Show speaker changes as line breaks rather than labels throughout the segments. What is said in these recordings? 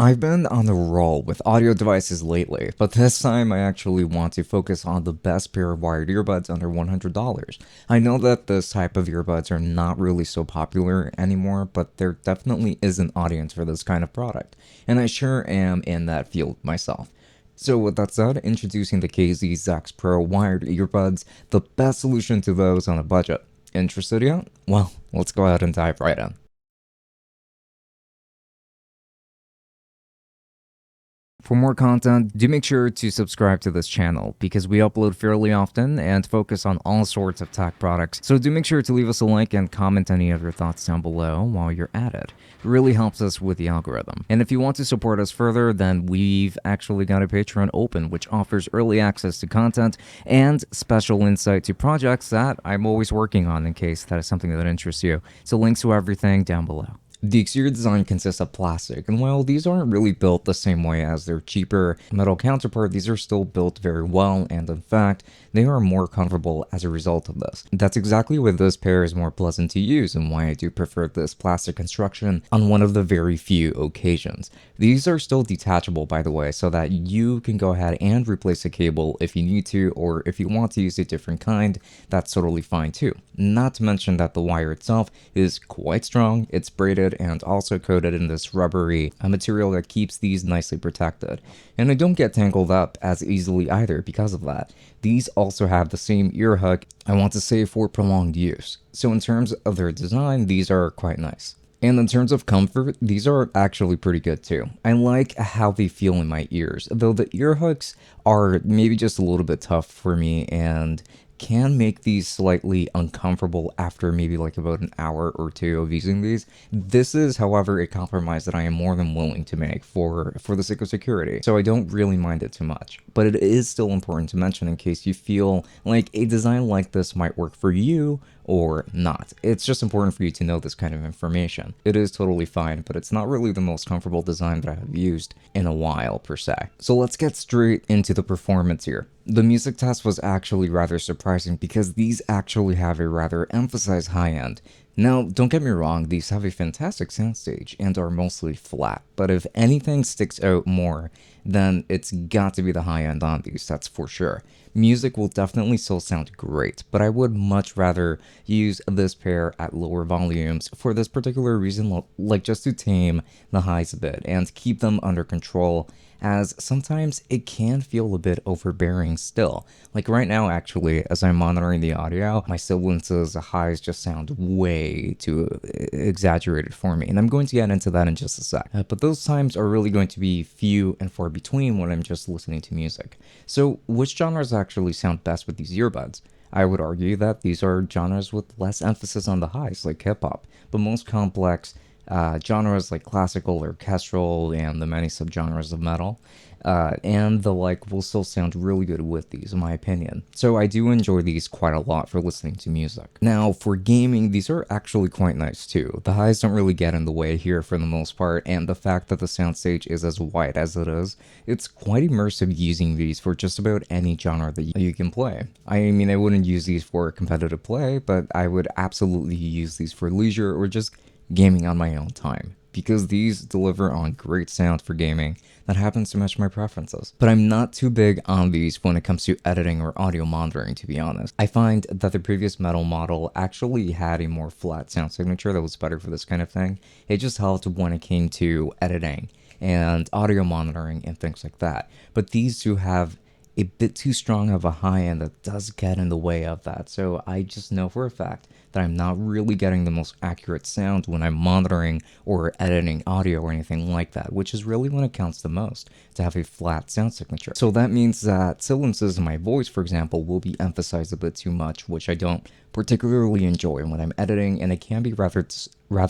I've been on the roll with audio devices lately, but this time I actually want to focus on the best pair of wired earbuds under $100. I know that this type of earbuds are not really so popular anymore, but there definitely is an audience for this kind of product, and I sure am in that field myself. So with that said, introducing the KZ-ZEX Pro wired earbuds, the best solution to those on a budget. Interested yet? Well, let's go ahead and dive right in. For more content, do make sure to subscribe to this channel because we upload fairly often and focus on all sorts of tech products. So do make sure to leave us a like and comment any of your thoughts down below while you're at it. It really helps us with the algorithm. And if you want to support us further, then we've actually got a Patreon open which offers early access to content and special insight to projects that I'm always working on in case that is something that interests you. So links to everything down below. The exterior design consists of plastic, and while these aren't really built the same way as their cheaper metal counterpart, these are still built very well, and in fact, they are more comfortable as a result of this. That's exactly why this pair is more pleasant to use and why I do prefer this plastic construction on one of the very few occasions. These are still detachable, by the way, so that you can go ahead and replace a cable if you need to, or if you want to use a different kind, that's totally fine too. Not to mention that the wire itself is quite strong, it's braided and also coated in this rubbery material that keeps these nicely protected. And they don't get tangled up as easily either because of that. These also have the same ear hook, I want to say, for prolonged use. So in terms of their design, these are quite nice. And in terms of comfort, these are actually pretty good too. I like how they feel in my ears, though the ear hooks are maybe just a little bit tough for me and can make these slightly uncomfortable after maybe like about an hour or two of using these. This is, however, a compromise that I am more than willing to make for the sake of security, so I don't really mind it too much. But it is still important to mention in case you feel like a design like this might work for you or not. It's just important for you to know this kind of information. It is totally fine, but it's not really the most comfortable design that I have used in a while per se. So let's get straight into the performance here. The music test was actually rather surprising because these actually have a rather emphasized high end. Now, don't get me wrong, these have a fantastic soundstage and are mostly flat, but if anything sticks out more, then it's got to be the high end on these, that's for sure. Music will definitely still sound great, but I would much rather use this pair at lower volumes for this particular reason, like just to tame the highs a bit and keep them under control, as sometimes it can feel a bit overbearing still. Like right now, actually, as I'm monitoring the audio, my sibilance's highs just sound way too exaggerated for me, and I'm going to get into that in just a sec. But those times are really going to be few and far between when I'm just listening to music. So which genres actually sound best with these earbuds? I would argue that these are genres with less emphasis on the highs, like hip-hop, but most complex genres like classical, orchestral, and the many subgenres of metal, and the like will still sound really good with these, in my opinion. So I do enjoy these quite a lot for listening to music. Now, for gaming, these are actually quite nice too. The highs don't really get in the way here for the most part, and the fact that the soundstage is as wide as it is, it's quite immersive using these for just about any genre that you can play. I mean, I wouldn't use these for competitive play, but I would absolutely use these for leisure or just gaming on my own time, because these deliver on great sound for gaming that happens to match my preferences. But I'm not too big on these when it comes to editing or audio monitoring, to be honest. I find that the previous metal model actually had a more flat sound signature that was better for this kind of thing. It just helped when it came to editing and audio monitoring and things like that. But these two have a bit too strong of a high end that does get in the way of that, so I just know for a fact that I'm not really getting the most accurate sound when I'm monitoring or editing audio or anything like that, which is really when it counts the most, to have a flat sound signature. So that means that silences in my voice, for example, will be emphasized a bit too much, which I don't particularly enjoy when I'm editing, and it can be rather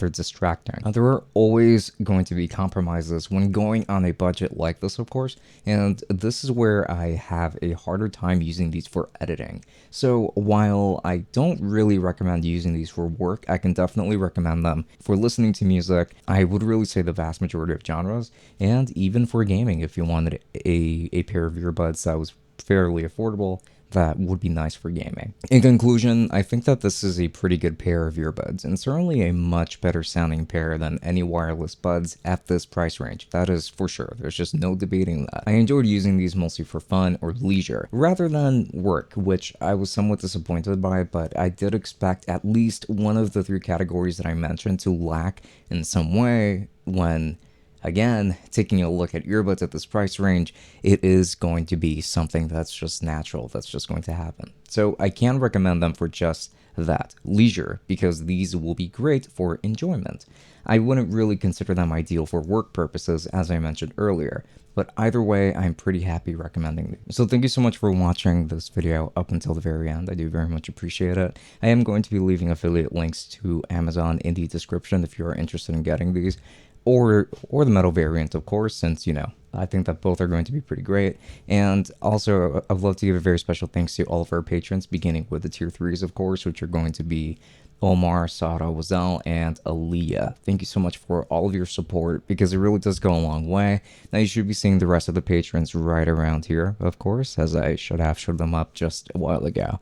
distracting. Now, there are always going to be compromises when going on a budget like this, of course, and this is where I have a harder time using these for editing. So while I don't really recommend using these for work, I can definitely recommend them for listening to music. I would really say the vast majority of genres, and even for gaming if you wanted a pair of earbuds that was fairly affordable, that would be nice for gaming. In conclusion, I think that this is a pretty good pair of earbuds, and certainly a much better sounding pair than any wireless buds at this price range. That is for sure. There's just no debating that. I enjoyed using these mostly for fun or leisure, rather than work, which I was somewhat disappointed by, but I did expect at least one of the three categories that I mentioned to lack in some way when, again, taking a look at earbuds at this price range, it is going to be something that's just natural, that's just going to happen. So I can recommend them for just that, leisure, because these will be great for enjoyment. I wouldn't really consider them ideal for work purposes, as I mentioned earlier, but either way, I'm pretty happy recommending these. So thank you so much for watching this video up until the very end. I do very much appreciate it. I am going to be leaving affiliate links to Amazon in the description if you are interested in getting these. Or the metal variant, of course, since, you know, I think that both are going to be pretty great. And also, I'd love to give a very special thanks to all of our patrons, beginning with the tier 3s, of course, which are going to be Omar, Sara, Wazel, and Aaliyah. Thank you so much for all of your support, because it really does go a long way. Now, you should be seeing the rest of the patrons right around here, of course, as I should have showed them up just a while ago.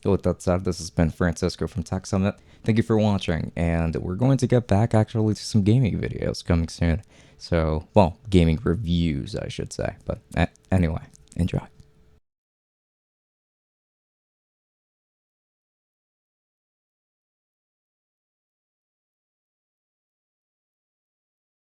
With that said, this has been Francisco from Tech Summit. Thank you for watching, and we're going to get back actually to some gaming videos coming soon. So, well, gaming reviews, I should say. But anyway, enjoy.